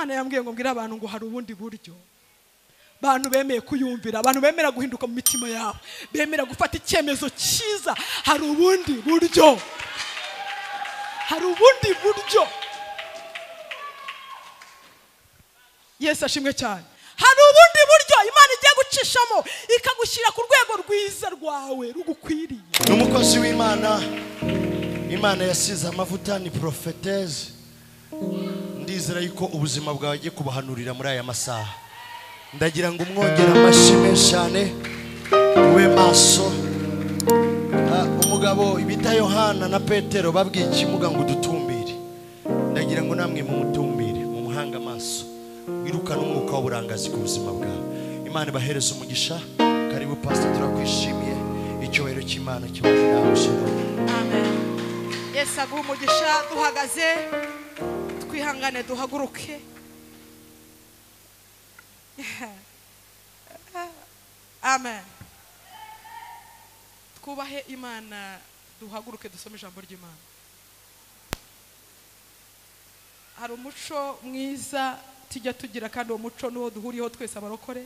Imana yambwiye ngo mbwira abantu ngo hari ubundi buryo, abantu bemeye kuyumvira, abantu bemera guhinduka mu mitima yabo, bemera gufata icyemezo cyiza. Hari ubundi buryo, hari ubundi buryo. Yesu ashimwe cyane. Hari ubundi buryo Imana igiye gucishamo ikagushyira ku rwego rwiza rwawe rugukwiriye. N'umukozi w'Imana, Imana yasize amavuta, ni prophetess. Ndizera yuko ubuzima bwawe agiye kubahanurira muri aya masaha. Ndagira ngo umwongera amashimwe cyane, ube maso. Umugabo ibita Yohana na Petero babwiye ikimuga ngo dutumbire. Ndagira ngo namwe mumutumbire, mumuhanga amaso, wirukana umwuka w'uburangazi ku buzima bwawe. Imana ibahereze umugisha. Karibu pastor, turakwishimiye. Icyubahiro cy'Imana kibane nawe. Amen. Yesu aguhe umugisha. Duhagaze twihangane, duhaguruke. Amen. Twubahe Imana, duhaguruke dusome ijambo ry'Imana. Hari umuco mwiza tujya tugira, kandi uwo muco nuwo duhuriyeho twese abarokore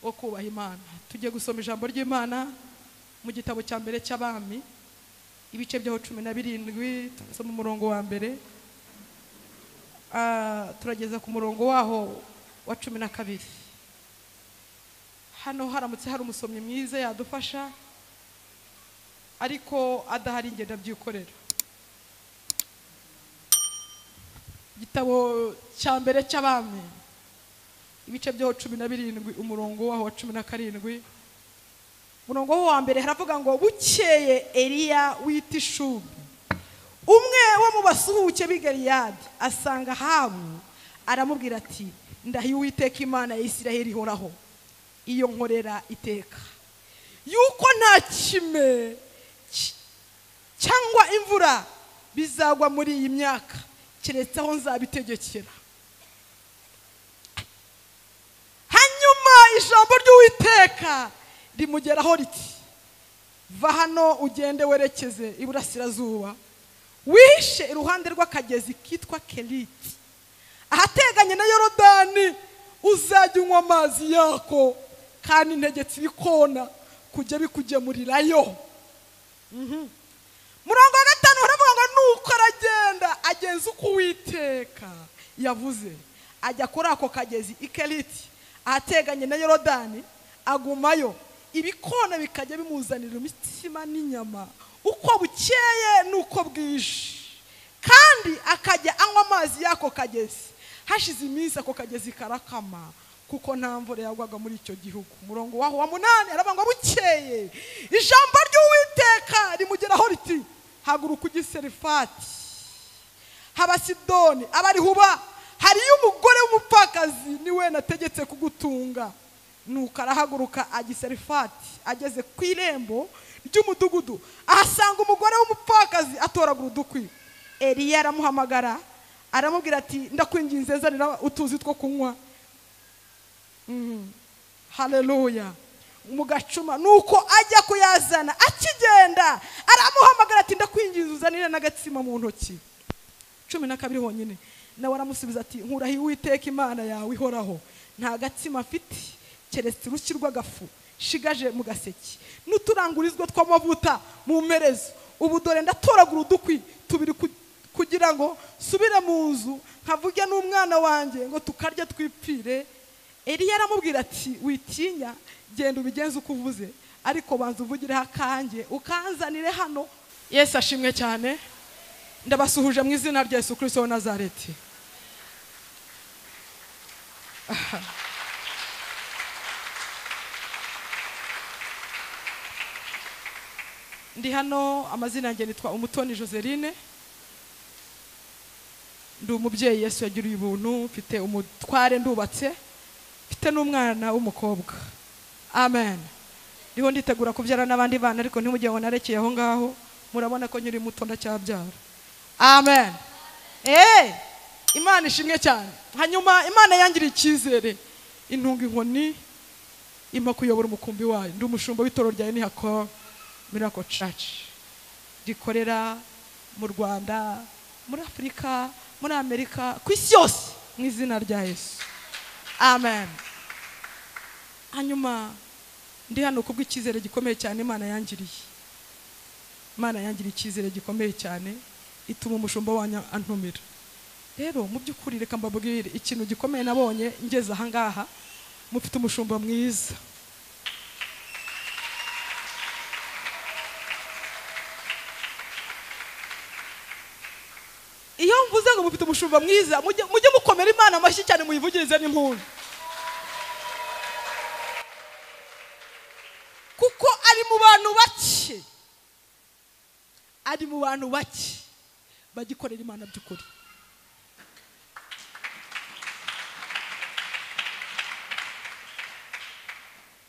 wo kubaha Imana. Tujye gusoma ijambo ry'Imana mu gitabo cya mbere cy'Abami, ibice byaho 17, tusoma umurongo wa mbere turageza ku murongo waho wa 12. Hano haramutse hari umusomyi mwiza yadufasha, ariko adahari ngenda byikorera. Igitabo cya mbere cy'Abami, ibice byaho 17, umurongo waho wa 17. Umurongo wa mbere haravuga ngo bukeye Eliya w'itishubi, umwe wo mu basuhuke b'i Galeyadi, asanga Ahabu, aramubwira ati ndahiye Uwiteka Imana ya Isiraheli ihoraho, iyo nkorera iteka, yuko nta kime cyangwa imvura bizagwa muri iyi myaka keretse aho nzabitegekera. Hanyuma ijambo ry'Uwiteka rimugeraho riti va hano ugende werekeze iburasirazuba, wishe iruhande rw'akagezi kitwa Keriti, ahateganye na Yorodani, uzajya unywa amazi yako, kandi integetse ibikona kujya bikugemurirayo. Murongo wa 5 haravuga ngo nuko aragenda agenza uko Uwiteka yavuze, ajya kuri ako kagezi Keriti ahateganye na Yorodani, agumayo, ibikona bikajya bimuzanira imitsima n'inyama uko bukeye nuko bwije, kandi akajya anywa amazi y'ako kagezi. Hashize iminsi ako kagezi karakama, kuko nta mvura yagwaga muri icyo gihugu. Murongo waho wa 8 aravuga ngo bukeye ijambo ry'Uwiteka rimugeraho riti haguruka ujye i Serefati haba Sidoni abari huba, hariyo umugore w'umupfakazi niwe nategetse kugutunga. Nuko arahaguruka ajya i Serefati, ageze ku irembo ry'umudugudu ahasanga umugore w'umupfakazi atoragura udukwi. Eliya aramuhamagara aramubwira ati ndakwinginze zanira utuzi two kunywa. Haleluya. Mugacuma. Nuko ajya kuyazana, akigenda aramuhamagara ati ndakwinginze uzanire n'agatsima mu ntoki. 12 honyine. Nawe aramusubiza ati nkurahiye Uwiteka Imana yawe ihoraho, nta gatsima mfite keretse urushyi rw'agafu shigaje mu gaseke n'uturangurizwa tw'amavuta mu mperezo. Ubu dore ndatoragura udukwi 2 kugira ngo subire mu nzu nkavuge n'umwana wanjye ngo tukarya twipfire. Eliya aramubwira ati witinya, genda ubigenze uko uvuze, ariko banza uvugireho akanjye ukanzanire hano. Yesu ashimwe cyane. Ndabasuhuje mu izina rya Yesu Kristo wa Nazareti. Ndi hano, amazina yanjye nitwa Umutoni Joseline. Ndi umubyeyi Yesu yagiriye ubuntu, mfite umutware, ndubatse, mfite n'umwana w'umukobwa. Amen. Ndiho nditegura kubyara n'abandi bana, ariko ntimujye ngo narekeye aho ngaho, murabona ko nyiri muto ndacyabyara. Amen. Imana ishimwe cyane. Hanyuma Imana yangiriye icyizere, intunga inkoni, ima kuyobora umukumbi wayo. Ndi umushumba w'itoro rya Nihako Miracle Church, rikorera mu Rwanda, muri Afurika, muri Amerika, ku isi yose. mu izina rya Yesu, amen. Hanyuma ndi hano kubw'icyizere gikomeye cyane Imana yangiriye. Imana yangiriye icyizere gikomeye cyane, ituma umushumba wanyu antumira. Rero mu by'ukuri reka mbabwire ikintu gikomeye nabonye ngeze aha ngaha, mufite umushumba mwiza. Iyo mvuze ngo mufite umushumba mwiza, mujye mukomera Imana amashyi cyane, muyivugirize n'impundu, kuko ari mu bantu bake, ari mu bantu bake bagikorera Imana by'ukuri.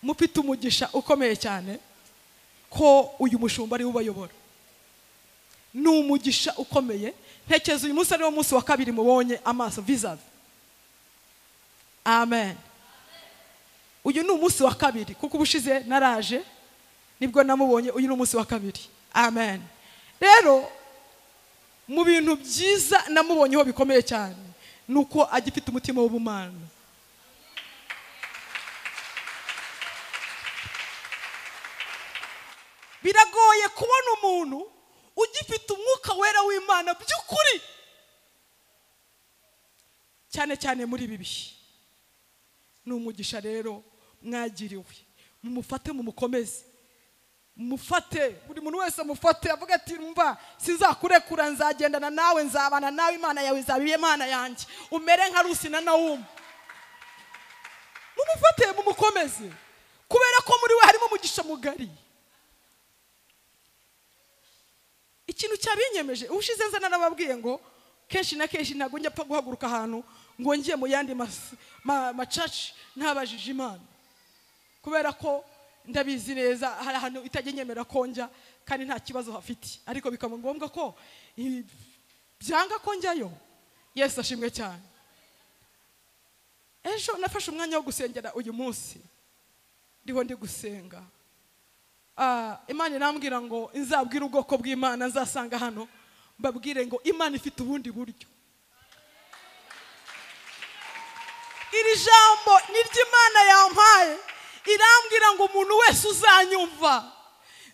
Mufite umugisha ukomeye cyane ko uyu mushumba ari ubayobora. Ni umugisha ukomeye. Ntekereza uyu munsi ari wo munsi wa kabiri mubonye amaso vizavi. Amen. Uyu ni umunsi wa kabiri, kuko ubushize naraje nibwo namubonye. Uyu ni umunsi wa kabiri. Amen. Rero mu bintu byiza namubonyeho bikomeye cyane nuko agifite umutima w'ubumana. Biragoye kubona umuntu ugifite umwuka wera w'Imana by'ukuri, cyane cyane muri ibi bihe. Ni umugisha rero mwagiriwe. Mumufate, mumukomeze, mufate, buri muntu wese mufate, avuga ati mva sinzakurekura, nzagendana nawe, nzabana nawe, Imana yawe izabiye Imana yanjye, umere nka Rusi na Nawomi. Mumufate, mumukomeze, kubera ko muri we harimo umugisha mugari. Ikintu cyabinyemeje ubushize nzana nababwiye ngo kenshi na kenshi ntago njya pfa guhaguruka ahantu ngo ngiye mu yandi macaci ntabajije Imana, kubera ko ndabizi neza hari ahantu itajya nyemera ko njya kandi nta kibazo hafite, ariko bikaba ngombwa ko byanga ko njyayo. Yesu ashimwe cyane. Ejo nafashe umwanya wo gusengera uyu munsi, ndiho ndi gusenga. Imana irambwira ngo nzabwire ubwoko bw'Imana nzasanga hano, mbabwire ngo Imana ifite ubundi buryo. Iri jambo ni ry'Imana yampaye, irambwira ngo umuntu wese uzanyumva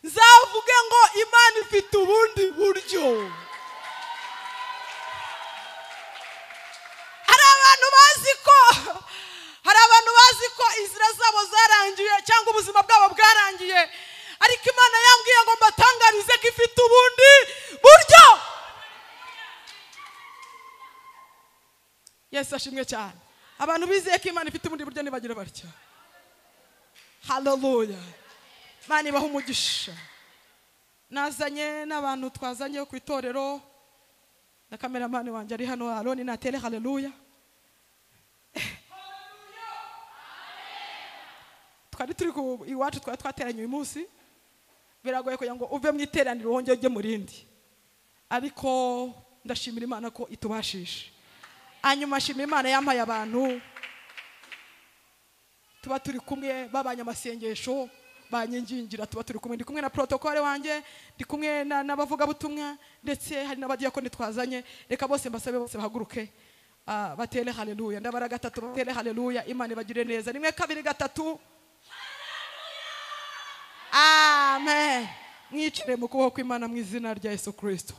nzavuge ngo Imana ifite ubundi buryo. Hari abantu bazi ko inzira zabo zarangiye cyangwa ubuzima bwabo bwarangiye, ariko Imana yambwiye ngo mbatangarize ko ifite ubundi buryo. Yesu ashimwe cyane. Abantu bizeye ko Imana ifite ubundi buryo nibagira batya. Hallelujah. Imana ibaha umugisha. Nazanye n'abantu twazanye ku itorero, na kameramani wanjye ari hano, Aroni natere hallelujah. Twari turi iwacu, twari twateranye uyu munsi. Biragoye kugira ngo uve mu iteraniro wongere ujye mu rindi, ariko ndashimira Imana ko itubashisha. Hanyuma shimira Imana yampaye abantu tuba turi kumwe b'abanyamasengesho banyingingira, tuba turi kumwe. Ndi kumwe na protokole wanjye, ndi kumwe n'abavuga butumwa, ndetse hari n'abadiyakoni twazanye. Reka bose mbasabe bose bahaguruke batere haleluya. Ndabara gatatu batere haleluya. Imana ibagire neza. Rimwe kabiri gatatu. Amen. Mwicire mu kuboko kw'Imana mu izina rya Yesu Kristo.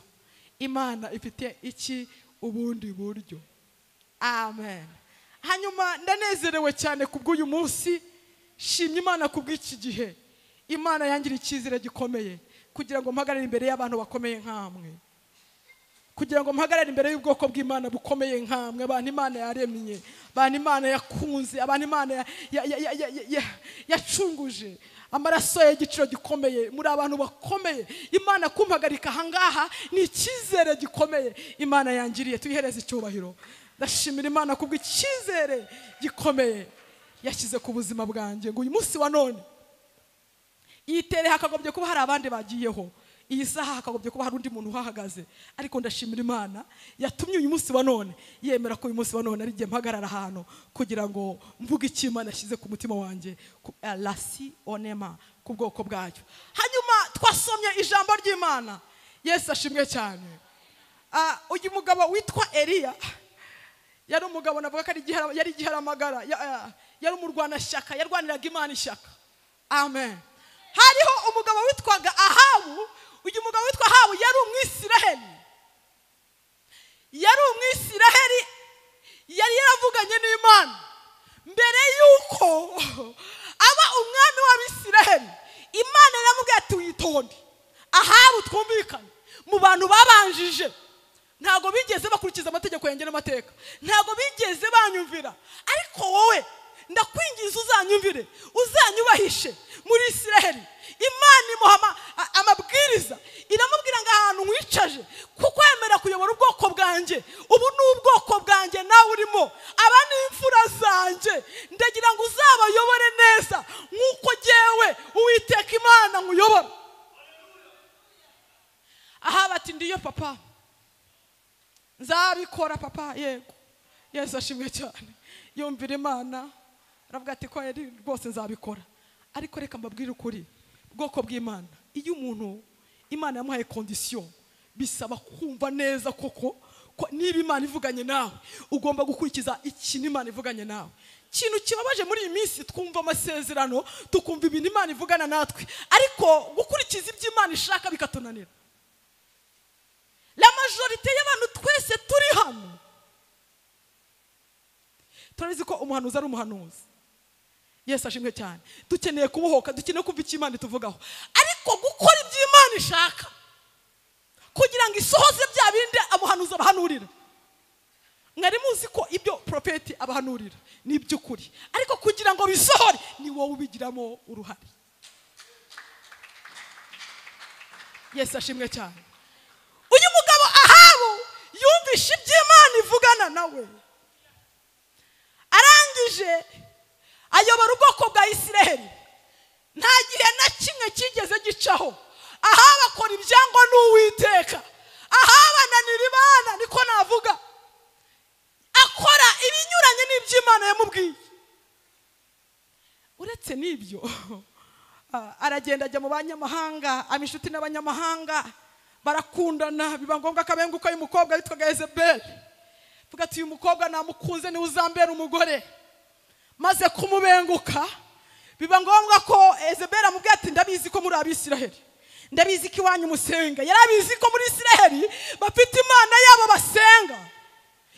Imana ifite iki ubundi buryo. Amen. Hanyuma ndanezerewe cyane kubw'uyu munsi, shimye Imana kubw'iki gihe. Imana yangiriye icyizere gikomeye kugira ngo mpagarare imbere y'abantu bakomeye nkamwe, kugira ngo mpagarare imbere y'ubwoko bw'Imana bukomeye nkamwe, abantu Imana yaremye, abantu Imana yakunze, abantu Imana yacunguje amaraso y'igiciro gikomeye. Muri abantu bakomeye, Imana kumpagarika ahangaha ni icyizere gikomeye Imana yangiriye. Tuyihereze icyubahiro. Ndashimira Imana kubw'icyizere gikomeye yashyize ku buzima bwanjye, ngo uyu munsi wa none itere hakagobye kuba hari abandi bagiyeho, iyi saha hakagobye kuba hari undi muntu uhahagaze, ariko ndashimira Imana yatumye uyu munsi wa none yemera ko uyu munsi wa none ari igihe mpagarara ahantu kugira ngo mvuge icyo Imana yashyize ku mutima wanjye, lasi onema ku bwoko bwayo. Hanyuma twasomye ijambo ry'Imana. Yesu ashimwe cyane. Uyu mugabo witwa Eliya yari umugabo navuga ko yari igiharamagara, yari umurwanashyaka, yarwaniraga Imana ishyaka. Amen. Hariho umugabo witwaga Ahabu. Uyu mugabo witwa Ahabu yari umwisiraheli. Yari yaravuganye n'Imana mbere yuko aba umwami w'Abisiraheli. Imana yaramubwiye ati witonde Ahabu, twumvikane mu bantu babanjije ntago bigeze bakurikiza amategeko yanjye n'amateka, ntago bigeze banyumvira, ariko wowe ndakwingiza uzanyumvire, uzanyubahishe muri Isiraheli. Imana imuha amabwiriza, iramubwira ngo ahantu nkwicaje kuko yemera kuyobora ubwoko bwanjye, ubu ni ubwoko bwanjye nawe urimo, aba ni imfura zanjye, ndagira ngo uzabayobore neza nk'uko jyewe Uwiteka Imana nkuyobora. Aha bati ndiyo papa, nzabikora papa. Yego, Yesu ashimwe cyane. Yumvira Imana, aravuga ati ko yari rwose nzabikora. Ariko reka mbabwire ukuri, ubwoko bw'Imana, iyo umuntu Imana yamuhaye condition, bisaba kumva neza koko ko niba Imana ivuganye nawe ugomba gukurikiza ikintu Imana ivuganye nawe. Kintu kibabaje muri iyi minsi, twumva amasezerano, tukumva ibintu Imana ivugana natwe, ariko gukurikiza ibyo Imana ishaka bikatunanira. La majorité y'abantu twese turi hano turazi ko umuhanuzi ari umuhanuzi. Yesu ashimwe cyane. Dukeneye kubohoka, dukeneye kumva icyo Imana ituvugaho, ariko gukora ibyo Imana ishaka kugira ngo isohoze bya bindi amuhanuzi abahanurira. Mwari muzi ko ibyo prophet abahanurira ni iby'ukuri, ariko kugira ngo bisohore ni wowe ubigiramo uruhare. Yesu ashimwe cyane. Uyu mugabo Ahabu yumvishe ibyo Imana ivugana nawe, arangije ayobora ubwoko bwa Isiraheli. Nta gihe na kimwe kigeze gicaho Ahabu akora ibyangwa n'Uwiteka. Ahabu ananira Imana, niko navuga, akora ibinyuranye n'ibyo Imana yamubwiye. Uretse n'ibyo aragenda ajya mu banyamahanga, amishuti n'abanyamahanga, barakundana, biba ngombwa akabenguka y'umukobwa witwaga Yezebeli. Vuga ati uyu mukobwa namukunze ni uzambera umugore. Maze kumubenguka, biba ngombwa ko Yezebeli amubwira ati ndabizi ko muri Abisiraheli, ndabizi ko iwanyu musenga. Yarabizi ko muri Isiraheli bafite Imana yabo basenga.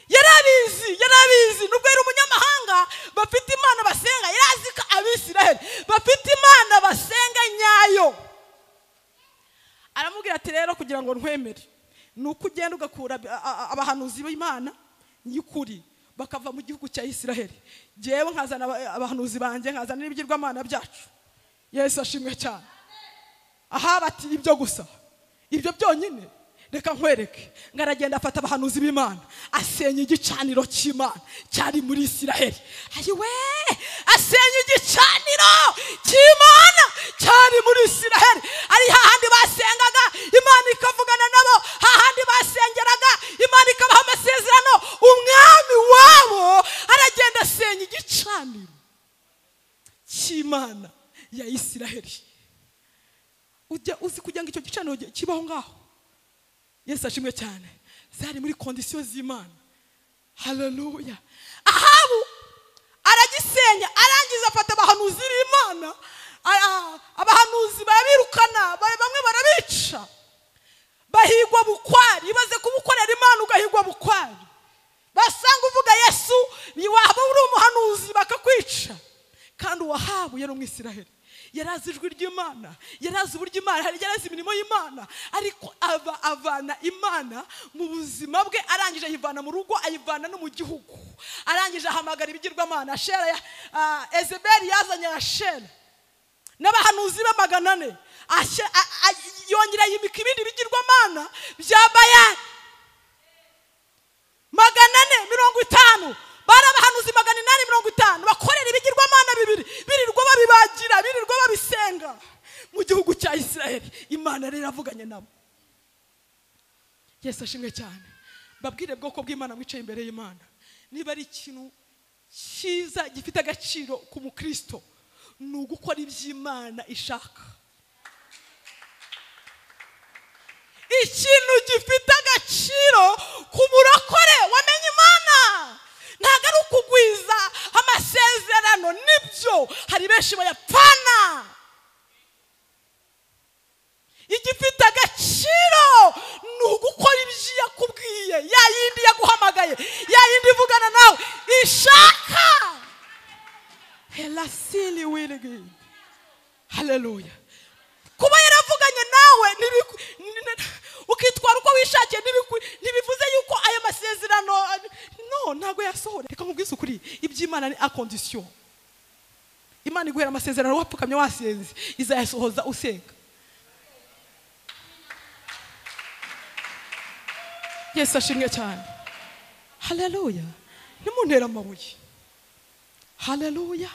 Yarabizi nubwo yari umunyamahanga, bafite Imana basenga. Yarazi ko Abisiraheli bafite Imana basenga nyayo. Aramubwira ati rero kugira ngo nkwemere nuko ugenda ugakura abahanuzi b'Imana y'ukuri bakava mu gihugu cya Isiraheli, jewe nkazana abahanuzi banjye, nkazana n'ibigirwamana byacu. Yesu ashimwe cyane. Aha bati ibyo gusa, ibyo byonyine, reka nkwereke. Ngaragenda afata abahanuzi b'Imana, asenya igicaniro cy'Imana cyari muri Isiraheli. Ayiwe, asenya igicaniro cy'Imana cyari muri Isiraheli. Ari hahandi basengaga Imana ikavugana nabo, hahandi basengeraga Imana ikabaha amasezerano. Umwami wabo aragenda asenya igicaniro cy'Imana ya Isiraheli. Ujya uzi kugira ngo icyo gicaniro kibaho ngaho. Yesu ashimwe cyane. Zari muri condition z'Imana. Haleluya. Ahabu aragisenya, arangiza afata abahanuzi b'Imana, abahanuzi babirukana, bamwe barabica, bahigwa bukwari. Ibaze kubukorera Imana ugahigwa bukwari, basanga uvuga Yesu waba uri umuhanuzi bakakwica. Kandi Ahabu yari umwisiraheli, yarazi ijwi ry'Imana, yarazi uburyo Imana hari, yarazi imirimo y'Imana, ariko avana Imana mu buzima bwe. Arangije ayivana mu rugo, ayivana no mu gihugu. Arangije ahamagara ibigirwamana. Yezebeli yazanye Ashera n'abahanuzi be 400, yongera yimika ibindi bigirwamana bya Bayali 450. Bari abahanuzi 850 bakorera ibigirwamana bibiri, birirwa babibagira, birirwa babisenga mu gihugu cya Isiraheli. Imana rero avuganye nabo. Yesu ashimwe cyane. Babwire bwoko bw'Imana mwicaye imbere y'Imana, niba ari ikintu cyiza gifite agaciro ku mukristo, ni ugukora iby'Imana ishaka. Ikintu gifite agaciro ku murokore wamenye Imana ntabwo ari ukugwiza amasezerano nibyo hari benshi bayapfana igifite agaciro ni ugukora ibyo yakubwiye ya yindi yaguhamagaye ya yindi ivugana nawe ishaka helasili wiligi haleluya kuba yaravuganye nawe ukitwara uko wishakiye ntibivuze yuko aya masezerano ntabwo yasohora reka nkubwise ukuri iby'Imana ni a condition Imana iguhera amasezerano wapfukamye wasenze izayasohoza usenga Yesu ashimwe cyane haleluya nimuntera amabuye haleluya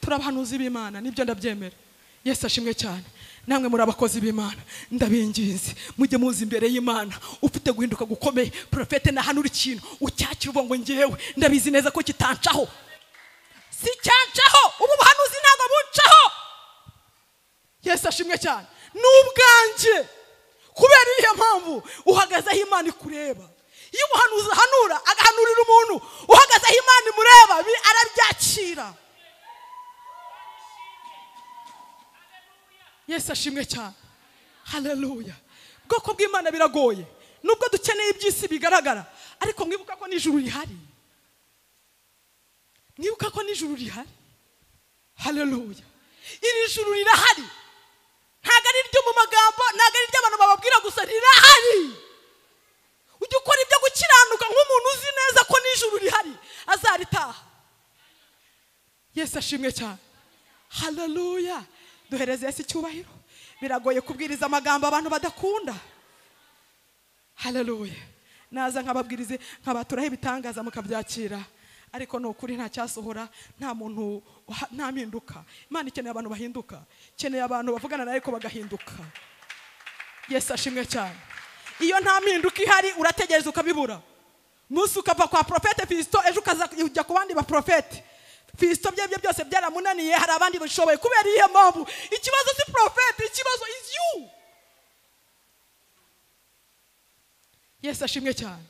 turabahanuzi b'Imana nibyo ndabyemera Yesu ashimwe cyane namwe muri abakozi b'Imana ndabinginze mujye muzi imbere y'Imana ufite guhinduka gukomeye profete nahanura ikintu ucyakira uvuga ngo ngewe ndabizi neza ko kitancaho si cyancaho ubu buhanuzi ntabwo buncaho Yesu ashimwe cyane n'ubwanje kubera iyo mpamvu uhagaze aho Imana ikureba iyo umuhanuzi ahanura agahanurira umuntu uhagaze aho Imana imureba arabyakira Yesu ashimwe cyane haleluya bwoko bw'Imana biragoye nubwo dukeneye iby'isi bigaragara ariko mwibuka ko n'ijuru rihari mwibuka ko n'ijuru rihari haleluya iri juru rirahari ntabwo ari ryo mu magambo ntabwo ari ry'abantu bababwira gusa rirahari ujye ukora ibyo gukiranuka nk'umuntu uzi neza ko n'ijuru rihari azaritaha Yesu ashimwe cyane haleluya duhereze Yesu icyubahiro biragoye kubwiriza amagambo abantu badakunda haleluya naza nkababwirize nkabaturaho ibitangaza mukabyakira ariko no kuri nta cyasohora nta muntu nta mpinduka Imana ikeneye abantu bahinduka ikeneye abantu bavugana nayo ko bagahinduka Yesu ashimwe cyane iyo nta mpinduka ihari urategereza ukabibura munsi ukava kwa profete Fisto ejo ukajya ku bandi ba profete Fisto byebye byose byaramunaniye hari abandi bashoboye kubera iyo mpamvu ikibazo si profete ikibazo is you Yesu ashimwe cyane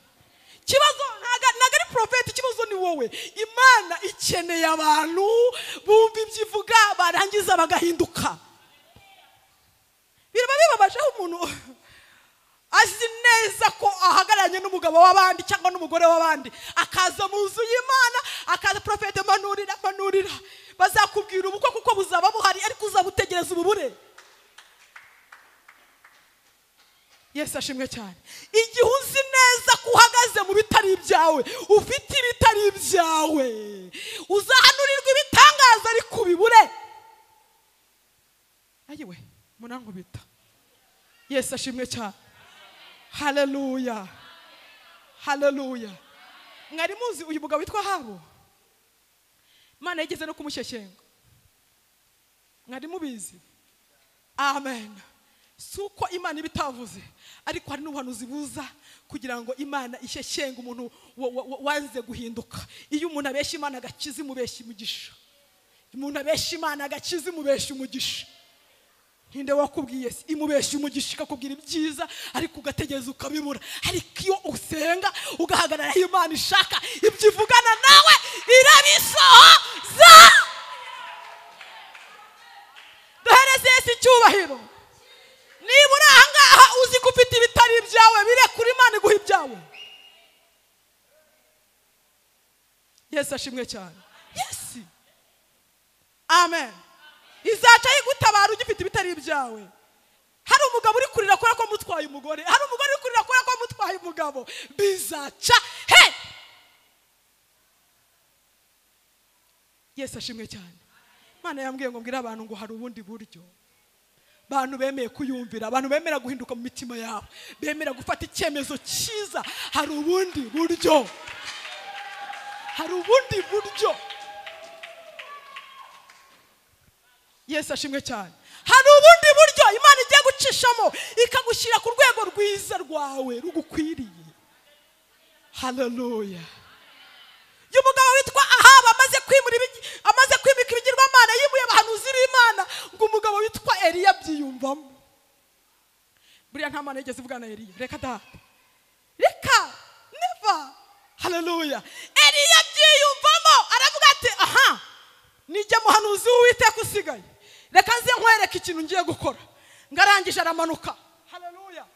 kibazo ntaga ari profete ikibazo ni wowe Imana ikeneye abantu bumva ibyivuga barangiza bagahinduka biraba bibabaje umuntu azi neza ko ahagaranye n'umugabo w'abandi cyangwa n'umugore w'abandi akaza mu nzu y'Imana akaza profete manurira bazakubwira ubukwe kuko buzaba buhari ariko uzabutegereza ububure Yesu ashimwe cyane igihe uzi neza ko uhagaze mu bitari ibyawe ufite ibitari ibyawe uzahanurirwa ibitangaza ariko ubibure ayiwe munankubita Yesu ashimwe cyane haleluya haleluya mwari muzi uyu mugabo witwa Ahabu Imana yigeze no kumushyeshyenga mwari mubizi amen suko Imana ibitavuze ariko hari n'ubuhanuzi buza kugira ngo Imana ishyeshyenga umuntu wanze guhinduka iyo umuntu abeshya Imana agakiza imubeshya umugisha umuntu abeshya Imana agakiza imubeshya umugisha Hinde wakubwiye imubeshya umugisha ikakubwira ibyiza ariko ugategereza ukabibura ariko iyo usenga ugahagarara aho Imana ishaka ibyo ivugana nawe irabisohoza duhereze Yesu icyubahiro niba uri ahangaha uzi ko ufite ibitari ibyawe birekura Imana iguha ibyawe Yesu ashimwe cyane Yesu amen izaca yigutabara ugifite ibitari ibyawe hari umugabo uri kurira kubera ko mutwaye umugore hari umugore uri kurira kubera ko mutwaye umugabo bizaca he Yesu ashimwe cyane Imana yambwiye ngo mbwira abantu ngo hari ubundi buryo abantu bemeye kuyumvira abantu bemera guhinduka mu mitima yabo bemera gufata icyemezo cyiza hari ubundi buryo Yesu ashimwe cyane hari ubundi buryo Imana igiye gucishamo ikagushyira ku rwego rwiza rwawe rugukwiriye haleluya y'umugabo witwa Ahabu amaze kwimika ibigirwamana yimuye abahanuzi b'Imana ngo umugabo witwa Eliya byiyumvamo buriya nta Mana yigeze ivugana na Eliya reka never haleluya Eliya igisigaye reka nze nkwereke ikintu ngiye gukora. Ngarangije aramanuka. Haleluya.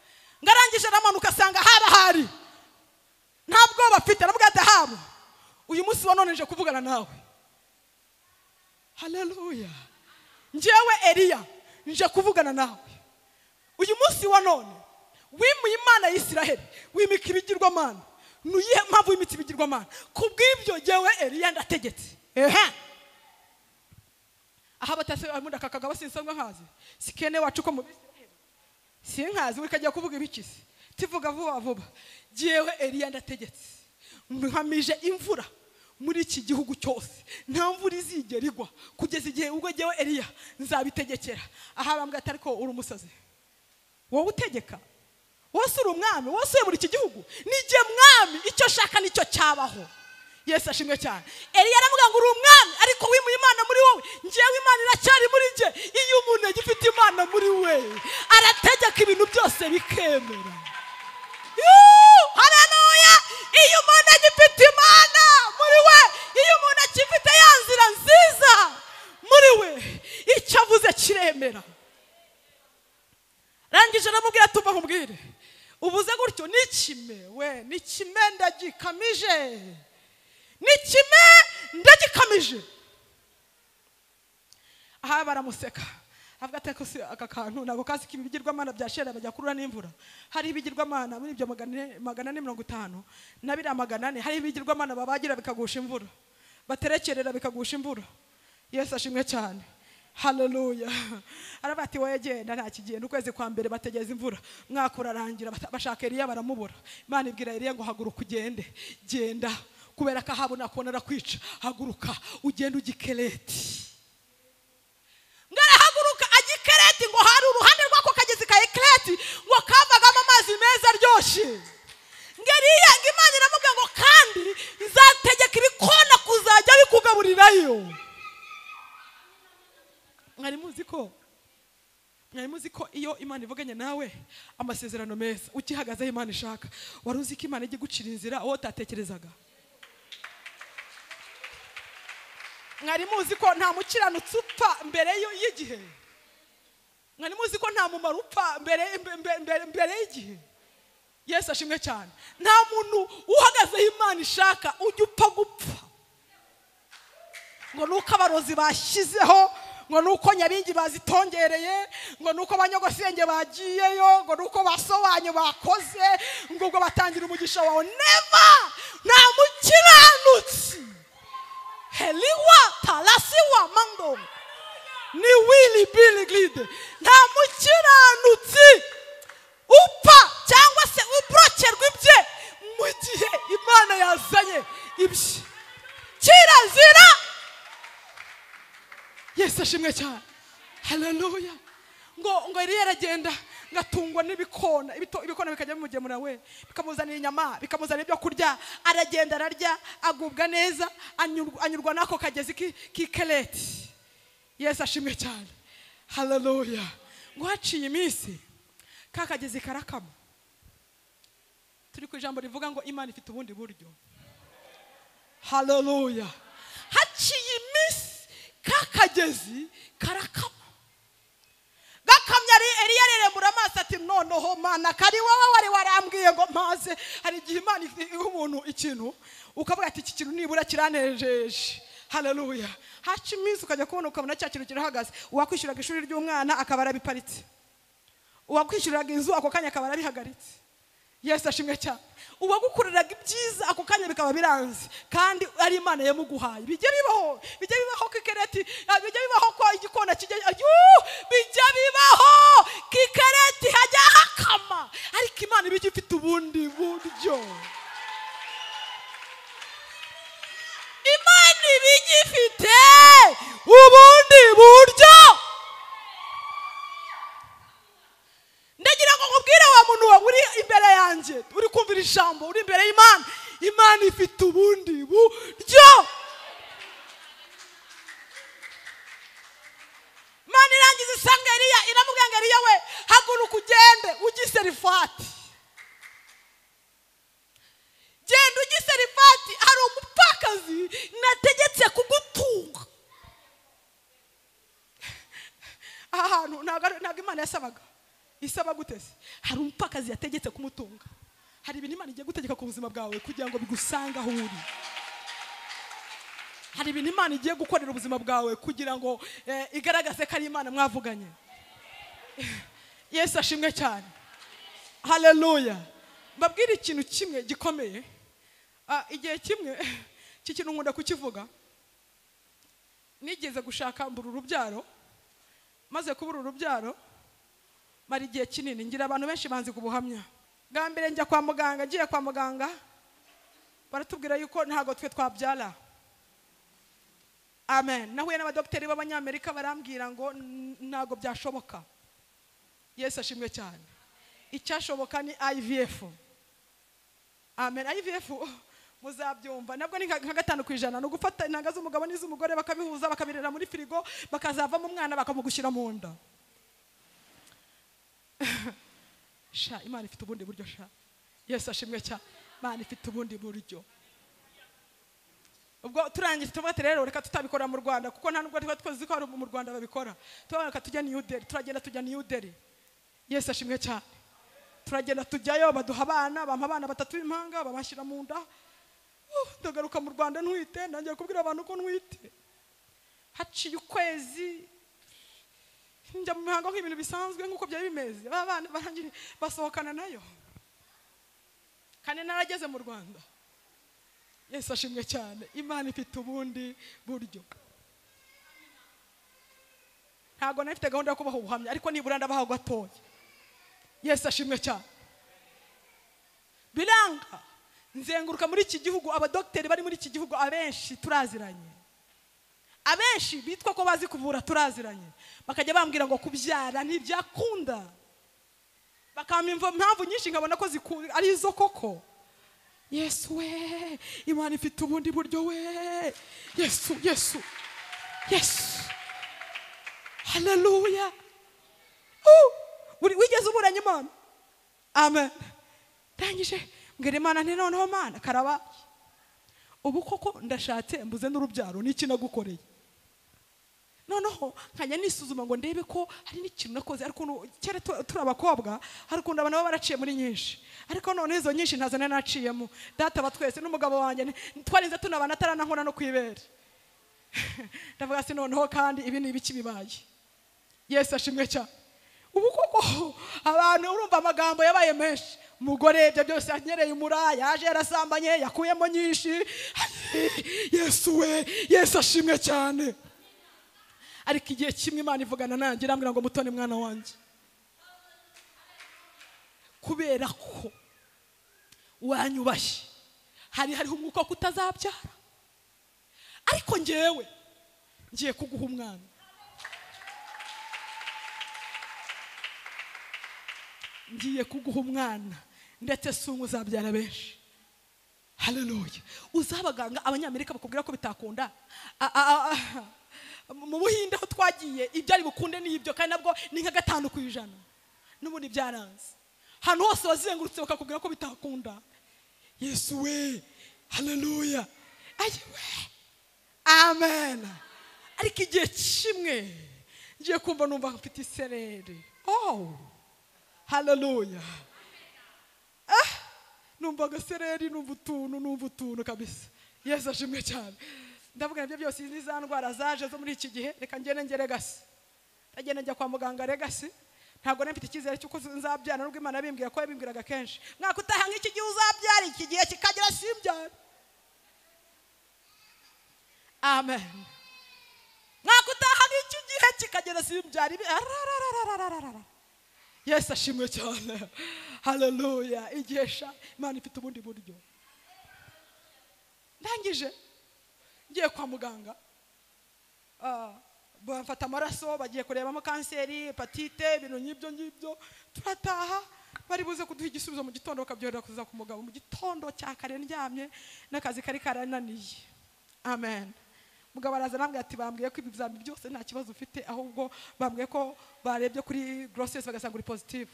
Ngarangije aramanuka asanga haba hari ntabwo bafite. Aravuga ati Ahabu, uyu munsi wa none nje kuvugana nawe. Haleluya. Njyewe Eliya nje kuvugana nawe. Uyu munsi wa none wimuye Imana ya Isiraheli, wimika ibigirwamana. Nuyihe mpamvu wimika ibigirwamana? Kubw'ibyo njyewe Eliya ndategetse. Aha batase amunda kakagaba sinsanga nkazi. Sikene wacu ko mu Bisiraheli. Sinkazi wikajya kuvuga ibikisi. Tivuga vuba vuba. Njyewe Eliya ndategetse. Nkamije imvura muri iki gihugu cyose. Nta mvura izigera igwa kugeza igihe ubwo njyewe Eliya nzabitegekera. Aha bambwa atari ko uri umusazi. Wowe utegeka. Wose uri umwami, wose muri iki gihugu. Nije mwami, icyo shaka nicyo cyabaho. Yesu ashimwe cyane. Eliya aravuga ngo uri umwami ariko wimuye Imana muri wowe. Njyewe Imana iracyari muri nje. Iyo umuntu agifite Imana muri we, arategeka ibintu byose bikemera. Haleluya. Iyo umuntu agifite Imana muri we, iyo umuntu akifite ya nzira nziza muri we, icyo avuze kiremera. Rangije aramubwira tuva nkubwire. Ubuze gutyo nikime we, nikime ndagikamije. Nikime ndagikamije. Aha baramuseka. Avuga ati ko aka kantu nago kazi kibigirwamana bya shera bajya kurura n'imvura. Hari ibigirwamana muri ibyo 450 na bira 400. Hari ibigirwamana babagira bikagusha imvura. Baterekerera bikagusha imvura. Yesu ashimwe cyane. Haleluya. Arabati wegenda nta kigenda ukwezi kwa mbere bategeza imvura. Mwakura arangira bashaka Eliya baramubura. Imana ibwira Eliya ngo haguruka ugende. Genda kubera ko Ahabu nakona rakwica. Haguruka ugende ugikereti. Ngara haguruka agikereti ngo hari uruhande rwako kagezi ka ekreti ngo kavagamo amazi meza aryoshye. Ngeriya Imana iramubwira ngo kandi nzategeka ibikona kuzajya bikugaburirayo. Mwari muzi ko iyo Imana ivuganye nawe amasezerano meza ukihagaze Imana ishaka, wari uzi ko Imana ijye gucira inzira aho utatekerezaga. Mwari muzi ko nta mukiranutsi upfa mbere y'igihe. Mwari muzi ko nta mumaro upfa mbere y'igihe. Yesu ashimwe cyane. Nta muntu uhagaze Imana ishaka ujye upfa gupfa. Ngo nuko abarozi bashyizeho, ngo nuko nyabingi bazitongereye, ngo nuko abanyogosenge bagiyeyo, ngo nuko basobanye bakoze, ngo ubwo batangira umugisha wawe. Never. Nta mukiranutsi. Heliwa talasiwa mando. Ni wili bili glide. Nta mukiranutsi upfa cyangwa se ubrokerwa ibye mu gihe Imana yazanye ibye. Kirazira. Yesu ashimwe cyane. Haleluya. Ngo Eliya aragenda ngatungwa n'ibikona. Ibikona bikajya bimugemura we, bikamuzanira inyama, bikamuzanira ibyo kurya. Aragenda ararya, agubwa neza, anyurwa nako kagezi kikereti. Yesu ashimwe cyane. Haleluya. Ngo haciye iminsi kakagezi karakama. Turi ku ijambo rivuga ngo Imana ifite ubundi buryo. Haleluya. Haciye iminsi kakagezi karakama. Gakamya Eliya arerembura amaso ati noneho Mana kari wowe wari warambwiye ngo maze. Hari igihe Imana iha umuntu ikintu ukavuga ati iki kintu nibura kiranejeje. Haleluya. Haci iminsi ukajya kubona ukabona cya kintu kirahagaze. Uwakwishyuraga ishuri ry'umwana akaba arabiparitse. Uwakwishyuraga inzu ako kanya akaba arabihagaritse. Yesu ashimwe cyane. Uwagukoreraga ibyiza ako kanya bikaba biranze kandi ari Imana yamuguhaye. Bijye bibaho kikereti, bijye bibaho ko igikona kijya bijye bibaho kikereti hajya hakama, ariko Imana bijye ifite ubundi buryo. Imana bijye ifite ubundi buryo. Ndagira ngo nkubwire wa muntu uri imbere yanjye, uri kumvira ijambo, uri imbere y'Imana. Imana ifite ubundi buryo. Imana irangiza isanga Eliya, iramubwira ngo Eliya we haguruka ugende ugiserifati. Genda ugiserifati, hari umupfakazi nategetse kugutunga. ntabwo Imana yasabaga. Isaba gutese. Hari umupfakazi yategetse kumutunga. Hari ibintu Imana igiye gutegeka ku buzima bwawe kugira ngo bigusanga aho uri. Hari ibintu Imana igiye gukorera ubuzima bwawe kugira ngo igaragaze ko ari Imana mwavuganye. Yesu ashimwe cyane. Haleluya. Mbabwira ikintu kimwe gikomeye. Igihe kimwe cy'ikintu nkunda kukivuga. Nigeze gushaka mbura urubyaro. Maze kubura urubyaro mara igihe kinini ngira abantu benshi banzi kubuhamya. Bwa mbere njya kwa muganga, ngiye kwa muganga baratubwira yuko ntago twe twabyara. Amen. Nahuye n'abadokiteri b'Abanyamerika barambwira ngo ntago byashoboka. Yesu ashimwe cyane. Icyashoboka ni IVF. Amen. IVF muzabyumva nabwo ni nka 5% no gufata intanga z'umugabo n'iz'umugore bakabihuza bakabirera muri firigo bakazavamo umwana bakamugushyira mu nda. Sha Imana ifite ubundi buryo sha. Yesu ashimwe cyane. Imana ifite ubundi buryo. Ubwo turangije tuvuga rero reka tutabikora mu Rwanda kuko nta nubwo twazi ko mu Rwanda babikora. Tubaka tujya New Delhi, turagenda tujya New Delhi. Yesu ashimwe cyane. Turagenda tujyayo baduha abana, bampa abana 3 b'impanga babashyira mu nda. Ndagaruka mu Rwanda ntwite, nangiye kubwira abantu ko ntwite. Haciye ukwezi njya mu mihango nk'ibintu bisanzwe nk'uko byari bimeze. Abana barangiye basohokana nayo. Kandi narageze mu Rwanda. Yesu ashimwe cyane. Imana ifite ubundi buryo. Ntago nafite gahunda yo kubaho ubuhamya ariko nibura ndabaho gatoya. Yesu ashimwe cyane. Biranga nzenguruka muri iki gihugu abadokiteri bari muri iki gihugu abenshi turaziranye. Abenshi bitwa ko bazi kuvura turaziranye. Bakajya bambwira ngo kubyara ntibyakunda. Bakamimva impamvu nyinshi nkabona ko ari izo koko. Yesu we, Imana ifite ubundi buryo we. Yesu, Yesu. Yesu. Haleluya. Wigeze uburanye Imana? Amen. Ndangije mbwira Imana nti noneho Mana karabaye. Ubu koko ndashatse mbuze n'urubyaro n'iki nagukoreye. Noneho nkajya nisuzuma ngo ndebe ko hari n'ikintu nakoze ariko kera turabakobwa hari kundi abantu baba baraciye muri nyinshi ariko none izo nyinshi ntazana naciyemo data batwese n'umugabo wanjye twarinze tunabana ataranankora no kwibera. Ndavuga si noneho kandi ibi ni ibiki bibaye. Yesu ashimwe cyane. Ubu koko abantu urumva amagambo yabaye menshi. Umugore ibyo byose anyereye umura yaje yarasambanye yakuyemo nyinshi. Yesu we, Yesu ashimwe cyane. Ariko igihe kimwe Imana ivugana nanjye irambwira ngo Mutoni mwana wanjye, kubera ko wanyubashye hariho umwuka wo kutazabyara ariko njyewe ngiye kuguha umwana. Ngiye kuguha umwana ndetse sungu uzabyara benshi. Haleluya. Uzabaganga Abanyamerika bakubwira ko bitakunda. Mu Buhinde aho twagiye ibyari bukunde n'ibyo kandi nabwo ni nka 5%. N'ubundi byaranze. Hano hose wazengurutse bakakubwira ko bitakunda. Yesu we. Haleluya. Ayiwe. Amen. Ariko igihe kimwe ngiye kumva numva mfite isereri. Oh. Haleluya. Numva gasereri numva utuntu kabisa. Yesu ashimwe cyane. Ndavuga ibyo byose izi za ndwara zaje zo muri iki gihe reka ngere Legacy. Ndagenda njya kwa muganga Legacy. Ntabwo nafite icyizere cy'uko nzabyara nubwo Imana yabimbwira ko yabimbwiraga kenshi. Mwaka utaha nk'iki gihe uzabyara iki gihe kikagera simbyara. Amen. Mwaka utaha nk'iki gihe kikagera simbyara. Yesu ashimwe cyane. Haleluya. Igesha Imana ifite ubundi buryo. Ndangije ngiye kwa muganga. Bafata amaraso bagiye kurebamo kanseri, hepatite, ibintu nk'ibyo turataha bari buze kuduha igisubizo mu gitondo bakabyohereza kuza ku mugabo mu gitondo cya kare ndyamye n'akazi kari karananiye. Amen. Mugabo araza nambwiye ati bambwiye ko ibizami byose nta kibazo ufite ahubwo bambwiye ko barebye kuri grossesse bagasanga uri positive.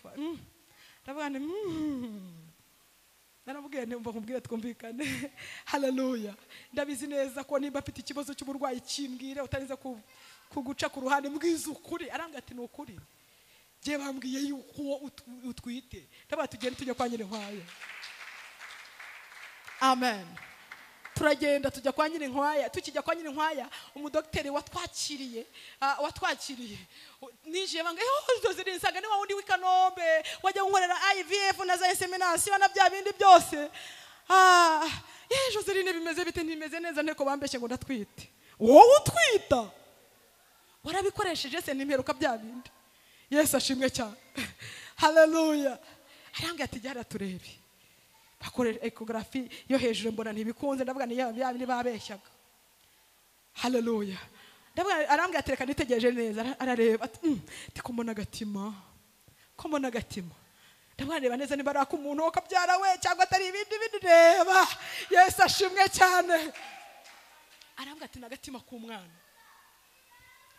Ndavuga nti Naramubwiye numva kumbwira twumvikane. Haleluya. Ndabizi neza ko nimba afite ikibazo cy'uburwayi kimbwire utariza kuguca ku ruhande mbwiza ukuri. Arambwira ati ni ukuri. je bambwiye yuko utwite ndaba tugende tujya kwa Nyirinkwaya. Amen. Turagenda tujya kwa Nyirinkwaya. Tukijya kwa Nyirinkwaya umudokiteri watwakiriye nije banga Joseline nsanga ni wa wundi w'Ikanombe wajya nkorera IVF na za insemination na bya bindi byose. Joseline bimeze bite? Nimeze neza nteko bambeshye ngo ndatwite. Wowe utwita warabikoresheje se nimperuka bya bindi. Yesu ashimwe cyane. Haleluya. Arambwira ati jya turebe. Bakorera ecography yo hejuru mbona ntibikunze ndavuga ni bya babeshyaga. Haleluya. Ndavuga arambwira ati reka nitegereje neza arareba ati ndikumbona agatima. Kombona agatima. Ndavuga reba neza niba arako umuntu wakabyara we cyangwa atari ibindi reba. Yesu ashimwe cyane. Arambwira ati nagatima k'umwana.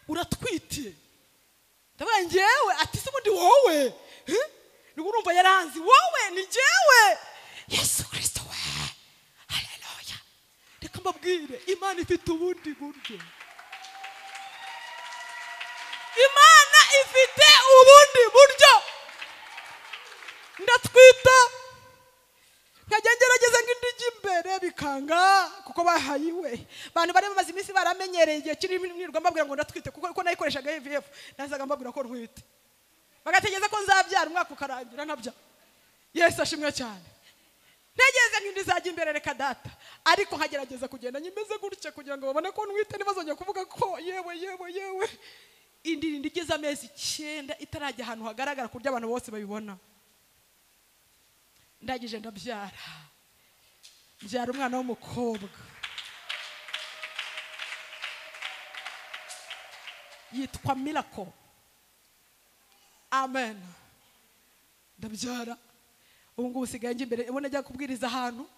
Uratwite. Ndavuga ngewe ati se ubundi wowe. Urumva yaranzi wowe ni ngewe. Yesu Kristo we. Haleluya. Reka mbabwire Imana ifite ubundi buryo. Imana ifite ubundi buryo. Ndatwita nkajya ngerageza ng'indigi imbere bikanga kuko bahayiwe. Abantu bari bamaze iminsi baramenyereye igihe kiri nirwa mbabwira ngo ndatwite kuko nayikoreshaga IVF nazaga mbabwira ko ntwite. Bagategeza ko nzabyara umwaka ukarangira nabyo. Yesu ashimwe cyane. Ntegeze nk'indi zajya imbere reka data ariko nkagerageza kugenda nyimeze gutya kugira ngo babone ko ntwite ntibazongera kuvuga ko yewe indi ndigeze amezi 9 itarajya ahantu hagaragara kurya abantu bose babibona. Ndagije ndabyara umwana w'umukobwa yitwa Miracle. Amen. Ndabyara ubu ngubu usigaye njye imbere ubona najya kubwiriza ahantu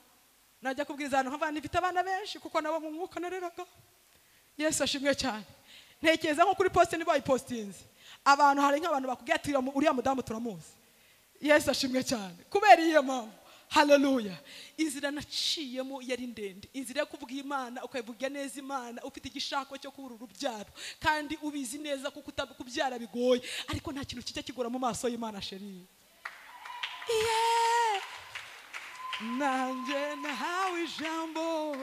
nk'abantu ifite abana benshi kuko nabo mu mwuka nareraga. Yesu ashimwe cyane. Ntekereza nko kuri poste niba ipostinze abantu hari nk'abantu bakubwira ati uriya mudamu turamuzi. Yesu ashimwe cyane kubera iyo mpamvu. Haleluya. Inzira naciyemo yari ndende. Inzira yo kuvuga Imana ukayivuga neza Imana ufite igishako cyo kubura urubyaro kandi ubizi neza kuko kubyara bigoye ariko nta kintu kijya kigora mu maso y'Imana sheri. Nanjye nahawe ijambo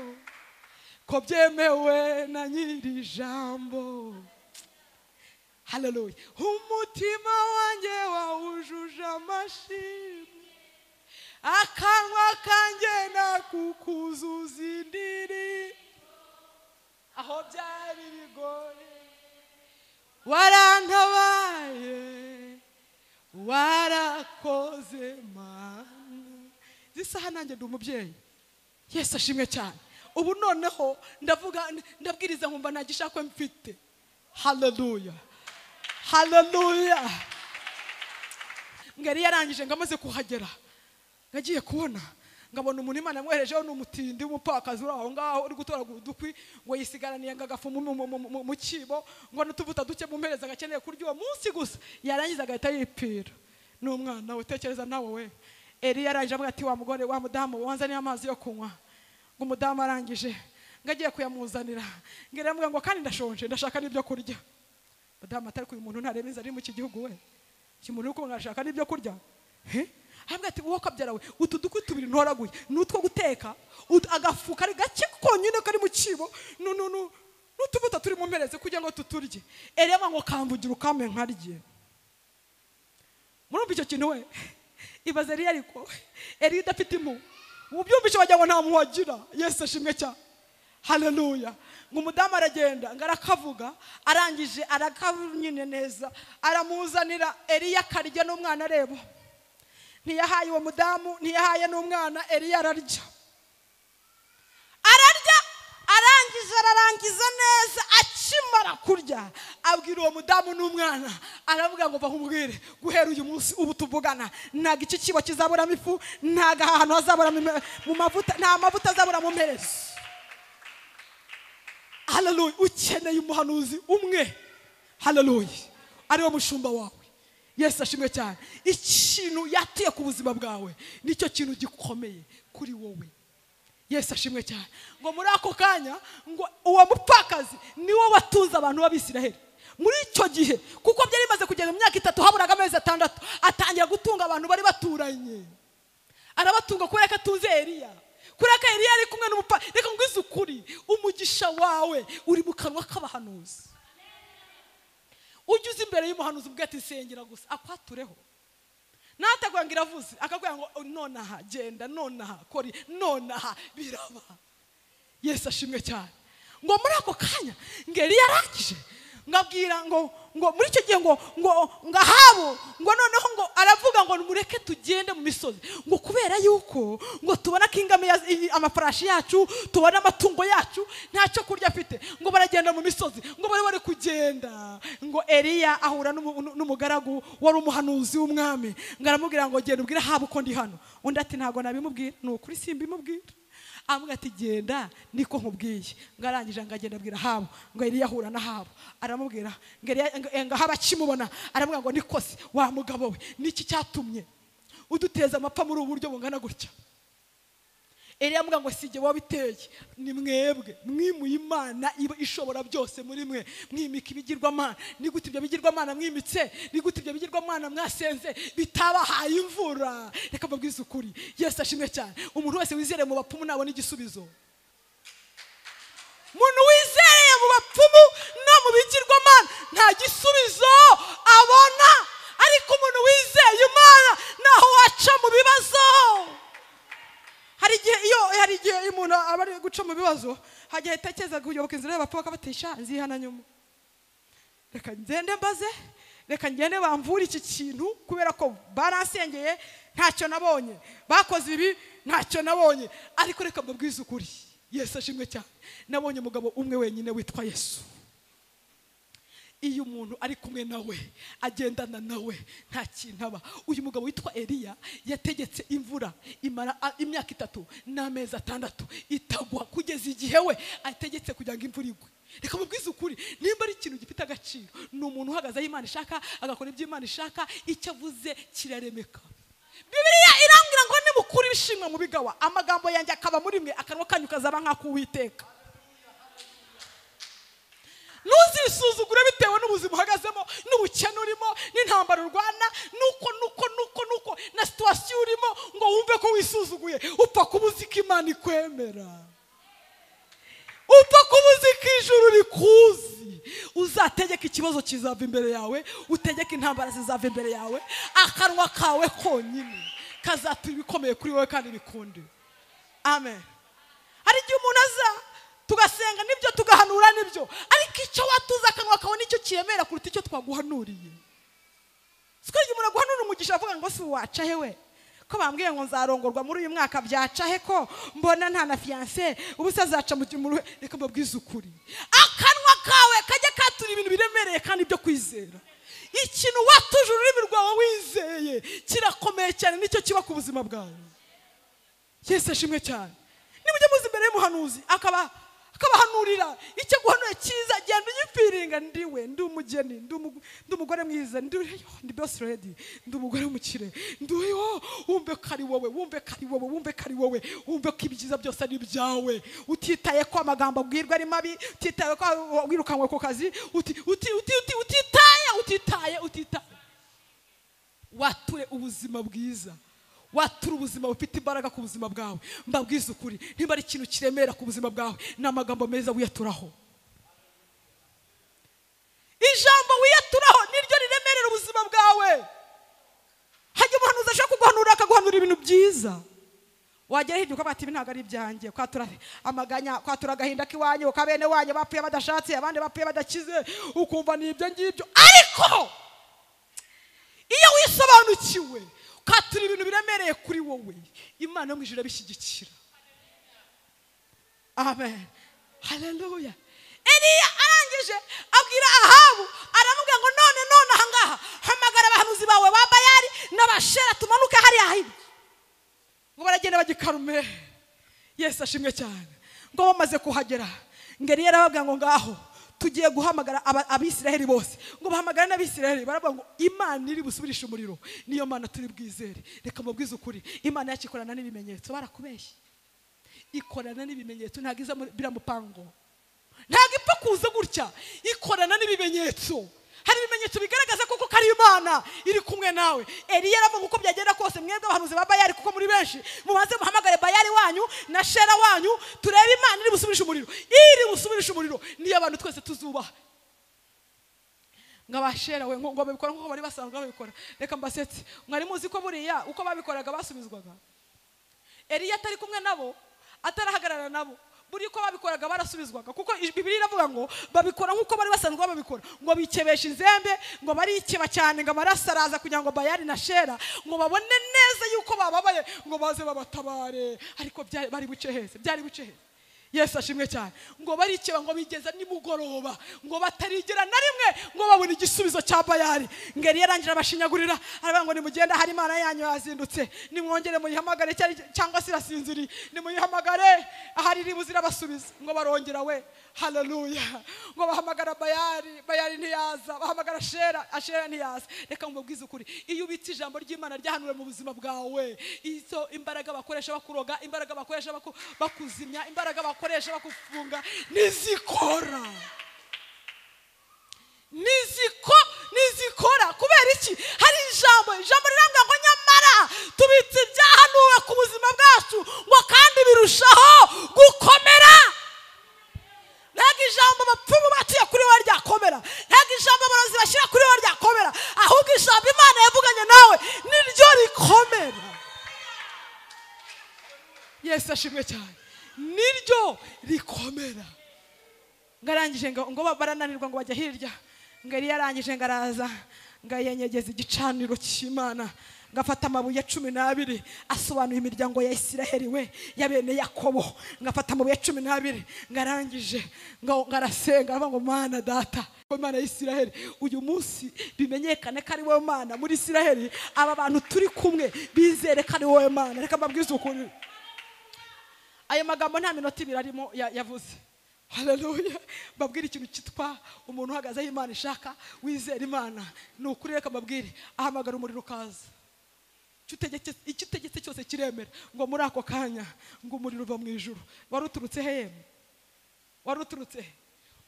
ko byemewe na nyiri ijambo. Haleluya. Umutima wanjye wawujuje amashimwe akanwa kanjye nakukuzuza indiri aho byari bigoye warantabaye warakoze Mana. Zisaha nanjye ndi umubyeyi. Yesu ashimwe cyane. Ubu noneho ndabwiriza nkumva nta gishako mfite. Haleluya. Haleluya. Ngari yarangije ngamaze kuhagera ngagiye kubona ngabona umuntu Imana yamwerejeho n'umutindi w'umupakazi uri aho ngaho uri gutoragura udukwi ngo yisigaraniye ngagafu mu kibo ngo n'utuvuta duke mu mpereza agakeneye kurya uwo munsi gusa yarangiza agahita yipira. N'umwana we tekereza nawe we. Eliya yarangije avuga ati wa mugore wa mudamu wanzaniye amazi yo kunywa. Ngo umudamu arangije ngagiye kuyamuzanira ngiramubwira ngo kandi ndashonje ndashaka n'ibyo kurya. Mudamu atari kuyu muntu ntarebe inzara mu gihugu we. Kimuntu uko ngashaka n'ibyo kurya. Hambwa ati uwo kabyara we utudukwi tubiri ntoraguye nutwo guteka agafuka ari gake konyine kari mu kibo n'utuvuta turi mu mpereze kugira ngo tuturye. Eliya ngo kamvugira ukame nkarye. Murumva icyo kintu we. Ibaze Eliya ariko Eliya udafite impu ubyumvishe wagira ngo nta muhagira. Yesu ashimwe cyane. Haleluya. Ngo umudamu aragenda ngarakavuga arangije arakavunyine neza aramuzanira Eliya akarya n'umwana areba. Ntiyahaye uwo mudamu ntiyahaye n'umwana. Eliya ararya arangiza neza. Akimara kurya abwira uwo mudamu n'umwana aravuga ngo bahumubwire guhera uyu munsi ubu tuvugana ntago iki kibo kizaburamo ifu ntago ahantu hazabura mu mavuta nta mavuta azabura mu mperezo. Haleluya. Ukeneye umuhanuzi umwe. Haleluya. Ariwe mushumba wawe. Yesu ashimwe cyane. Ikintu yatiye ku buzima bwawe nicyo kintu gikomeye kuri wowe. Yesu ashimwe cyane. Ngo muri ako kanya ngo uwo mupfakazi niwo watunze abantu b'Abisiraheli. muri icyo gihe kuko byari bimaze kugenda mu myaka 3 haburaga amezi 6 atangira gutunga abantu bari baturanye arabatunga kubera ko atunze Eliya kubera ko Eliya ari kumwe n'umupa reka ngwize ukuri umugisha wawe uri mu kanwa k'abahanuzi ujuze imbere y'umuhanuzi ubwo ati sengera gusa akwatureho natagwangira avuze akagwira ngo nonaha genda nonaha kori nonaha biraba Yesu ashimwe cyane ngo muri ako kanya ngeri yarangije ngabwira ngo muri icyo gihe ngo Ahabu ngo noneho ngo aravuga ngo mureke tugende mu misozi ngo kubera yuko ngo tubona kingame amafarashi yacu tubona amatungo yacu ntacyo kurya afite ngo baragenda mu misozi ngo bari kugenda ngo Eliya ahura n'umugaragu wari umuhanuzi w'umwami ngaramubwira ngo genda ubwira Ahabu ko ndi hano undi ati ntago nabimubwira nukuri simbimubwira amwe ati genda niko nkubwiye ngarangije ngagenda abwira Ahabu ngo Eliya ahura na Ahabu aramubwira ngo Ahabu akimubona aramubwira ngo nikose wa mugabo we niki cyatumye uduteza amapfa muri ubu buryo bungana gutya Eliya amubwira ngo sije wabiteye ni mwebwe mwimuye Imana ishobora byose muri mwe mwimika ibigirwamana ni gute ibyo bigirwamana mwimitse ni gute ibyo bigirwamana mwasenze bitabahaye imvura reka mbabwize ukuri Yesu ashimwe cyane umuntu wese wizere mu bapfumu nabona igisubizo umuntu wizereye mu bapfumu no mu bigirwamana nta gisubizo abona ariko umuntu wizeye Imana naho waca mu bibazo hari igihe umuntu aba ari guca mu bibazo hajya atekereza kuyoboka inzira y'abapfu bakabatisha nzihana nyuma reka ngende mbaze reka ngende bamvura iki kintu kubera ko barasengeye ntacyo nabonye bakoze ibi ntacyo nabonye ariko reka mbabwize ukuri Yesu ashimwe cyane nabonye umugabo umwe wenyine witwa Yesu iyo umuntu ari kumwe nawe agendana nawe nta kintu aba uyu mugabo witwa Eliya yategetse imvura imara imyaka 3 n'amezi 6 itagwa kugeza igihe we ategetse kugira ngo imvura igwe reka mubwize ukuri nimba ari ikintu gifite agaciro ni umuntu uhagaze aho Imana ishaka agakora ibyo Imana ishaka icyo avuze kiraremeka Bibiliya irambwira ngo nimukuri ibishimwa mu bigawa amagambo yanjye akaba muri mwe akanwa kanyu kazaba nk'akuwiteka nuzisuzugure bitewe n'ubuzima uhagazemo n'ubukene urimo n'intambara urwana nuko na situation urimo ngo wumve ko wisuzuguye upfa kubuza ko Imana ikwemera upfa kubuza ko ijuru rikuzi uzategeka ikibazo kizava imbere yawe utegeka intambara zizava imbere yawe akanwa kawe konyine kazatura ibikomeye kuri wowe kandi bikunde amen hari igihe umuntu aza tugasenga nibyo tugahanura nibyo ariko icyo watuza akanwa kawe nicyo kiyemera kuruta icyo twaguhanuriye siko igihe umuntu aguhanura umugisha avuga ngo si waca hewe ko bambwiye ngo nzarongorwa muri uyu mwaka byaca he ko mbona nta na fiancé ubu se azaca mu gihe reka mbabwize ukuri akanwa kawe kajya katura ibintu biremereye kandi byo kwizera ikintu watuje ururimi rwawe wizeye kirakomeye cyane nicyo kiba ku buzima bwawe Yesu ashimwe cyane nimujye muzi imbere y'umuhanuzi akabahanurira icyo guhanuye cyiza genda uyipiringa ndiwe ndi umugeni ndi umugore mwiza ndi boss lady ndi umugore w'umukire ndiwe wumve ko ari wowe wumve ko ibyiza byose ari byawe utitaye ko amagambo abwirwa ari mabi utitaye ko wirukanwe ku kazi utitaye wature ubuzima bwiza watura ubuzima bufite imbaraga ku buzima bwawe mbabwiza ukuri niba ari ikintu kiremera ku buzima bwawe n'amagambo meza wiyaturaho ijambo wiyaturaho niryo riremerera ubuzima bwawe hajya umuhanuzi ashaka kuguhanura akaguhanura ibintu byiza wagera hirya ukabati ibi ntabwo ari ibyanjye kwatura amaganya kwatura agahinda k'iwanyu ukabene wanyu bapfuye badashatse abandi bapfuye badakize ukumva ni ibyo ngibyo ariko iyo wisobanukiwe katura ibintu biremereye kuri wowe Imana yo mu ijuru irabishyigikira amen haleluya Eliya arangije abwira Ahabu aramubwira ngo none ahangaha hamagara abahanuzi bawe ba Bayali n'abashera tumanuke hari ahiri ngo baragenda bagikarume Yesu ashimwe cyane ngo bamaze kuhagera ngeri yarababwira ngo ngaho tugiye guhamagara abisiraheli bose ngo bahamagara n'abisiraheli baravuga ngo Imana iri busubirisha umuriro niyo Mana turi bwizere reka mubwize ukuri Imana yakikorana n'ibimenyetso barakubeshye ikorana n'ibimenyetso ntago iza biramupango ntago ipfa kuza gutya gutya ikorana n'ibimenyetso. Hari ibimenyetso bigaragaza koko kari Imana iri kumwe nawe. Eliya aravuga uko byagenda kose mwebwe abahanuzi ba Bayali kuko muri benshi mubanze muhamagare Bayali wanyu na Shera wanyu turebe Imana iri busubirisha umuriro. Iri busubirisha umuriro niyo abantu twese tuzubaha. Ngabashera we ngo babikora nkuko bari basanzwe babikora. Reka mbasetse mwari muzi ko buriya uko babikoraga basubizwaga. Eliya atari kumwe nabo atarahagarara nabo buri ko babikoraga barasubizwaga kuko Bibiliya iravuga ngo babikora nkuko bari basanzwe babikora ngo bikebesha inzembe ngo barikeba cyane ngo amarasaraza kugira ngo Bayali na Shera ngo babone neza yuko bababaye ngo baze babatabare ariko bari buce hese byari buce hese. Yesu ashimwe cyane ngo barikeba ngo bigeza nimugoroba ngo batarigera na rimwe ngo babone igisubizo cya Bayali. Ngeri yarangira abashinyagurira aravuga ngo nimugenda hari Imana yanyu yazindutse nimwongere muyihamagare cyangwa se irasinziri nimuyihamagare ahari ribuzira basubiza ngo barongera we. Haleluya. Ngo bahamagara Bayali ntiyaza bahamagara Shera ntiyaza. Reka mubwize ukuri iyo ubitse ijambo ry'Imana ryahanure mu buzima bwawe izo imbaraga bakoresha bakuroga imbaraga bakoresha bakuzimya imbaraga bakoresha bakufunga nizikora kubera iki hari ijambo rirambwira ngo nyamara tubitse ibyahanuwe ku buzima bwacu ngo kandi birushaho gukomera. Ntago ijambo abapfumu batuye kuri we ryakomera ntago ijambo abarozi bashyira kuri we ryakomera ahubwo ijambo Imana yavuganye nawe niryo rikomera. Yesu ashimwe cyane niryo rikomera. Ngarangije ngo barananirwa ngo bajya hirya ngari yarangije ngaraza ngayenyegeza igicaniro cy'Imana ngafata amabuye 12 asobanuye imiryango ya Isiraheli we yabene Yakobo ngafata amabuye 12 ngarangije ngarasenga ngo Mana data Imana ya Isiraheli uyu munsi bimenyekane ko ari wowe Mana muri Isiraheli aba bantu turi kumwe bizere ko ari wowe Mana. Reka mbabwize ukuri ayo magambo nta minota 2 arimo yavuze. Haleluya. Babwira ikintu cyitwa umuntu uhagaze aho Imana ishaka wizera Imana ni ukuri. Reka mbabwire ahamagara umuriro kaza icyo utegetse cyose kiremera ngo muri ako kanya ngo umuriro uva mu ijuru. Waruturutse he? Waruturutse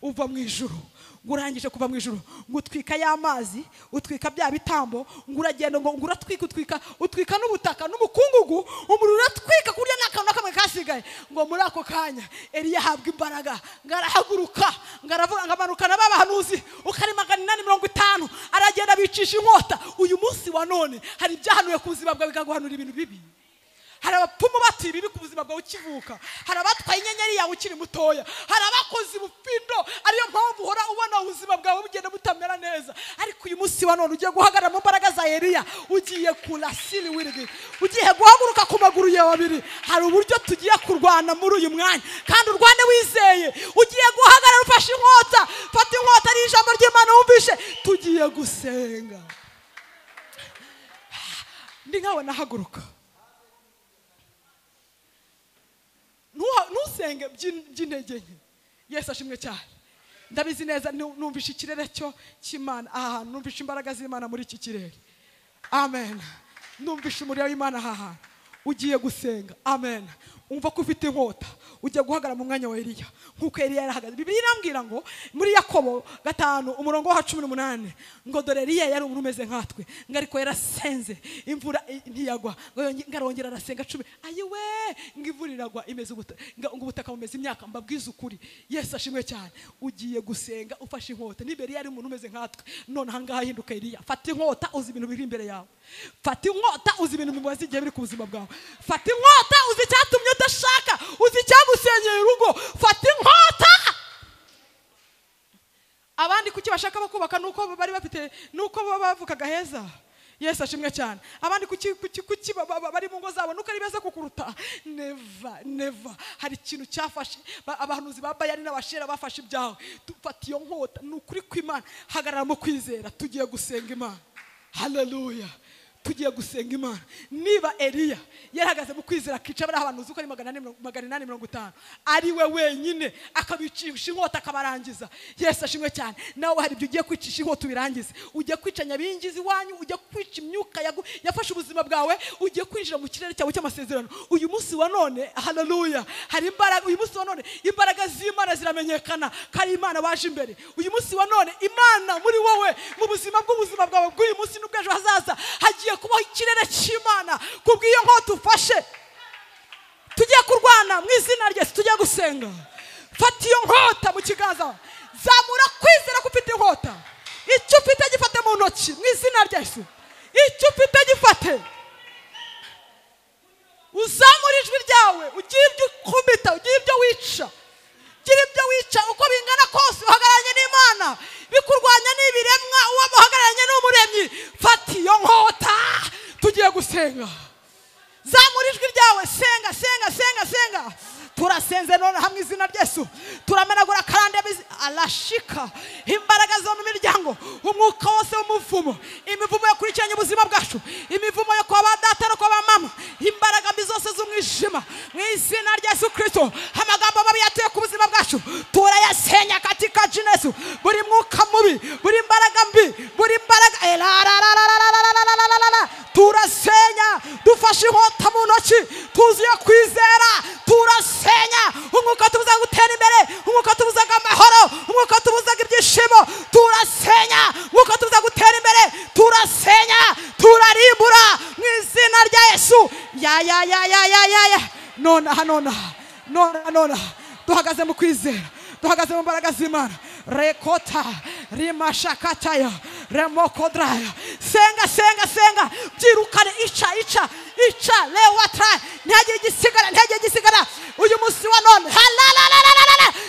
uva mu ijuru ngo urangije kuva mu ijuru ngo utwika y'amazi utwika bya bitambo ngo uragenda ngo utwika n'ubutaka n'umukungugu umuriro uratwika kurya n'akantu kamwe kasigaye ngo muri ako kanya Eliya ahabwa imbaraga ngarahaguruka ngaravuga ngamanuka n'abahanuzi ukarima 450 aragenda bicisha inkota. Uyu munsi wa none hari ibyahanuye ku buzima bwawe bikaguhanura ibintu bibi. Hari abapfumu batuye ibibi ku buzima bwawe ukivuka hari abatwaye inyenyeri yawe ukiri mutoya hari abakozi bufindo ariyo mpamvu uhora ubona ubuzima bwawe bugenda butamera neza. Ariko uyu munsi wa none ugiye guhagarara mu mbaraga za Eliya ugiye kurasili wirigi ugiye guhaguruka ku maguru yawe abiri. Hari uburyo tugiye kurwana muri uyu mwanya kandi urwane wizeye ugiye guhagarara ufashe inkota. Fata inkota ari ijambo ry'Imana wumvishe tugiye gusenga. Ndi nkawe nahaguruka nusenge by'intege nke. Yesu ashimwe cyane. Ndabizi neza numvishe ikirere cyo cy'Imana aha numvishe imbaraga z'Imana muri iki kirere. Amen. Numvishe umuriro w'Imana aha ugiye gusenga. Amen. Umva ko ufite inkota ugiye guhagarara mu mwanya wa Eliya nkuko Eliya yarahagaze. Bibiliya irambwira ngo muri Yakobo 5:18 ngo dore Eliya yari umuntu umeze nkatwe ngariko yarasenze imvura ntiyagwa ngarongera arasenga 10 ayiwe ngivura iragwa imeze ubutaka bumeze imyaka. Mbabwiza ukuri Yesu ashimwe cyane ugiye gusenga ufashe inkota. Niba Eliya yari umuntu umeze nkatwe none ahangaha hinduka Eliya. Fata inkota uzi ibintu biri imbere yawe. Fata inkota uzi ibintu bimaze igihe biri ku buzima bwawe. Fata inkota uzi cyatumye udashaka uzi cyagusenyeye urugo. Fata inkota. Abandi kuki bashaka bakubaka nuko bari bafite nuko bavukaga heza. Yesu ashimwe cyane. Abandi kuki bari mu ngo zabo nuko ari beza kukuruta. Never. Hari ikintu cyafashe abahanuzi ba Bayali n'abashera bafashe ibyawe. Tufata iyo nkota nukuri kw'Imana hagarara mu kwizera tugiye gusenga Imana. Haleluya. tugiye gusenga Imana. Niba Eliya yarahagaze mu kwizera akica bari abantu uko ari 850 ari we wenyine akabicisha inkota akabarangiza. Yesu ashimwe cyane. Nawe hari ibyo ugiye kwicisha inkota ubirangize. Ugiye kwica nyabingizi wanyu, ugiye kwica imyuka yafashe ubuzima bwawe, ugiye kwinjira mu kirere cyawe cy'amasezerano. Uyu munsi wa none, haleluya, hari imbaraga. Uyu munsi wa none imbaraga z'Imana ziramenyekana kari Imana waje imbere. Uyu munsi wa none Imana muri wowe, mu buzima bwawe bw'uyu munsi n'ubw'ejo hazaza, hagiye kubaho ikirere cy'Imana kubw'iyo nkota ufashe. Tugiye kurwana mu izina rye, tugiye gusenga. Fata iyo nkota mu kiganza, zamura kwizera kufite inkota. Icyo ufite gifate mu ntoki mu izina rya Yesu. Icyo ufite gifate. Uzamura ijwi ryawe, ugira ibyo ukubita, ugira ibyo wica. Gira ibyo wica uko bingana kose, uhagararanye n'Imana. Bikurwanya n'ibiremwa, uwo muhagararanye n'Umuremyi. Fata iyo nkota, tugiye gusenga. Zamura ijwi ryawe, senga, senga, senga, senga. Turasenze none hamwe izina rya Yesu. Turamenagura karande alashika imbaraga zo mu miryango, umwuka wose w'umuvumo, imivumo yakurikiranye ubuzima bwacu, imivumo yo kwa data no kwa mama, imbaraga mbi zose z'umwijima mu izina rya Yesu Kristo. Amagambo mabi yatuye ku buzima bwacu turayasenya katika jina Yesu. Buri mwuka mubi, buri imbaraga mbi, buri imbaraga turasenya. Dufashe inkota mu ntoki, tuzuye kwizera, turasenya umwuka tubuza gutera imbere, umwuka tubuza amahoro, umwuka tubuza ibyishimo. Turasenya umwuka tubuza gutera imbere, turasenya, turarimbura mu izina rya Yesu. Nona duhagaze mu kwizera, duhagaze mu mbaraga z'Imana. Rekota rimashakataya remokodraya. Senga, senga, senga. Byirukane ica lewatra. Ntihagire igisigara uyu munsi wa none.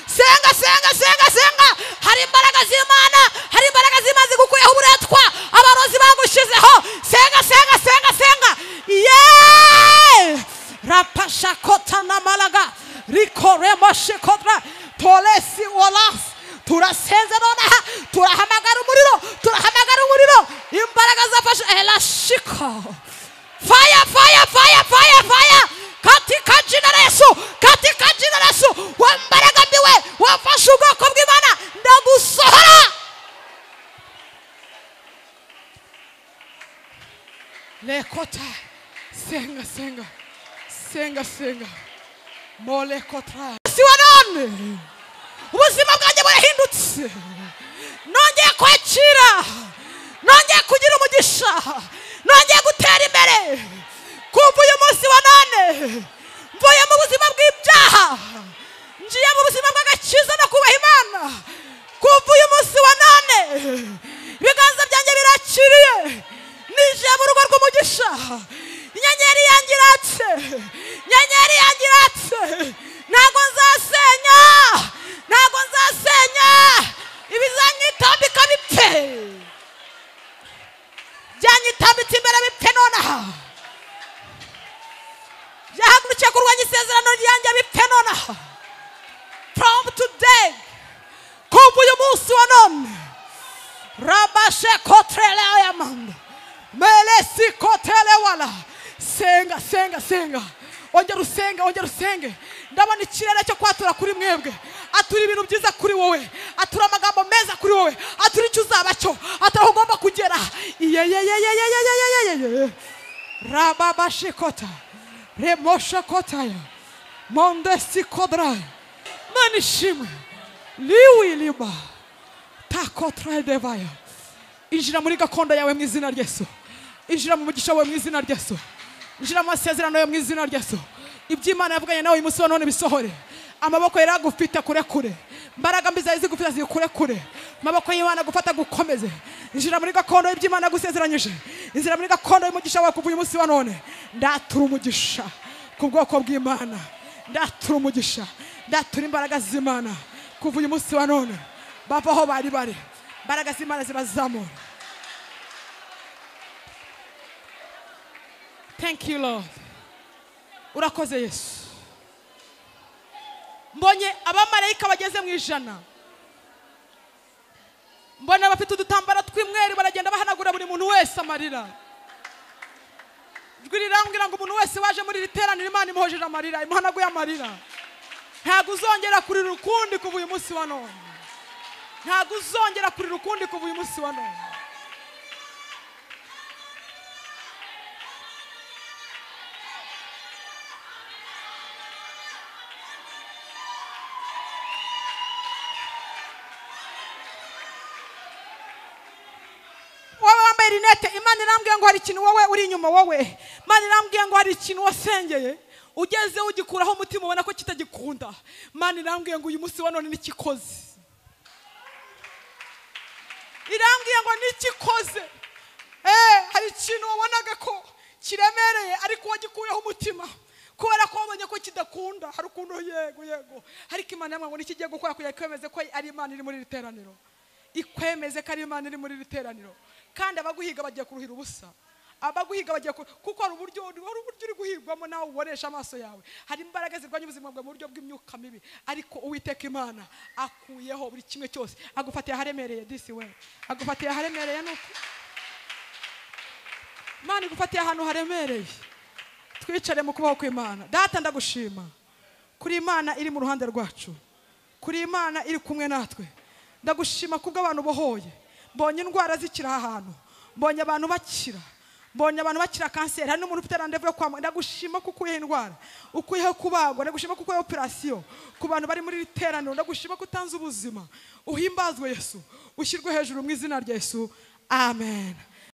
Senga, senga, senga, senga. Hari imbaraga z'Imana, hari imbaraga z'Imana zigukuyeho uburetwa abarozi bagushizeho. Senga, senga, senga, senga. Rapashakota na malaga rikoremoshikodra polesi olas. Turasenze nonaha, turahamagara umuriro, imbaraga zafashe elashika. Fire, fire, fire, fire, fire. Katika jina la Yesu, katika jina la Yesu. Wambaraga mbiwe, wafashe ubwoko bw'Imana, ndagusohora. Lekota, senga, senga, senga, senga. Molekota. Siwanone. Ubuzima bwanjye burahindutse. Nongeye kwakira, nongeye kugira umugisha, nongeye gutera imbere. Kuva uyu munsi wa none mvuye mu buzima bw'ibyaha, ngiye mu buzima bw'agakiza no kubaha Imana. Kuva uyu munsi wa none ibiganza byanjye birakiriye, nije mu rugo rw'umugisha. Inyenyeri yanjye iratse, inyenyeri yanjye iratse. Ntago nzasenya, ntago nzasenya. Ibizanyitambika bipfe, byanyitambitse imbere bipfe nonaha. Byahagurukiye kurwanya isezerano ryanjye bipfe nonaha. From today, kuva uyu munsi wa none, rabashe kotrele ayamanda melesi kotele wala. Senga, senga, senga. Ongera usenge. Ndabona ikirere cyo kwatura kuri mwebwe. Atura ibintu byiza kuri wowe, atura amagambo meza kuri wowe, atura icyo uzaba cyo, atura aho ugomba kugera. Rababashikota remoshakotaya mondesikodra manishimwe liwiliba takotra devaya. Injira muri gakondo yawe mu izina rya Yesu. Injira mu mugisha wawe mu izina rya Yesu. Injira mu masezerano yawe mu izina rya Yesu. Iby'Imana yavuganye nawe uyu munsi wa none bisohore. Amaboko yari agufite kure. Mbaraga mbi zawe zigufite zikure. Amaboko y'Imana gufata gukomeze. Injira muri gakondo y'iby'Imana gusezeranyije. Injira muri gakondo y'umugisha wawe kuva uyu munsi wa none. Ndatura umugisha ku bwoko bw'Imana. Ndatura umugisha. Ndatura imbaraga z'Imana kuva uyu munsi wa none. Bava aho bari. Imbaraga z'Imana zibazamura. Thank you, Lord. Urakoze Yesu. Mbonye abamarayika bageze mu 100. Mbona bafite udutambara tw'imweru baragenda bahanagura buri muntu wese amarira. ijwi rirambwira ngo umuntu wese waje muri iri teraniro Imana imuhojeje amarira, imuhanaguye amarira. Ntabwo uzongera kurira ukundi kuva uyu munsi wa none. Ntabwo uzongera kurira ukundi kuva uyu munsi wa none. Imana irambwiye ngo hari ikintu wowe uri inyuma wowe. Imana irambwiye ngo hari ikintu wasengeye ugeze ugikuraho umutima ubona ko kitagikunda. Imana irambwiye ngo uyu munsi wa none nikikoze. Irambwiye ngo nikikoze. Hari ikintu wabonaga ko kiremereye ariko wagikuyeho umutima kubera ko wabonye ko kidakunda. Hari ukuntu yego ariko Imana yamwe ngo nikigiye gukora kugira kwemeze ko ari Imana iri muri iri teraniro. Ikwemeze ko ari Imana iri muri iri teraniro. Kandi abaguhiga bagiye kuruhira ubusa. Abaguhiga bagiye kuko ari uburyo uri guhigwamo nawe ubonesha amaso yawe. Hari imbaraga zirwanya ubuzima bwawe mu buryo bw'imyuka mibi, ariko Uwiteka Imana akuyeho buri kimwe cyose. Agufatiye aharemereye disi we. Agufatiye aharemereye nuko Imana igufatiye ahantu haremereye. Twicare mu kubaho kw'Imana. Data ndagushima kuri Imana iri mu ruhande rwacu, kuri Imana iri kumwe natwe. Ndagushima kubwo abantu bohoye. Mbonye indwara zikira ahantu, mbonye abantu bakira, mbonye abantu bakira kanseri. Hari n'umuntu ufite randevu yo kwa muganga. Ndagushima kuko uyihe indwara, ukuyeho kubagwa. Ndagushima kuko uyihe operasiyo ku bantu bari muri iteraniro. Ndagushima ko utanze ubuzima. Uhimbazwe Yesu, ushyirwe hejuru mu izina rya Yesu. Amen.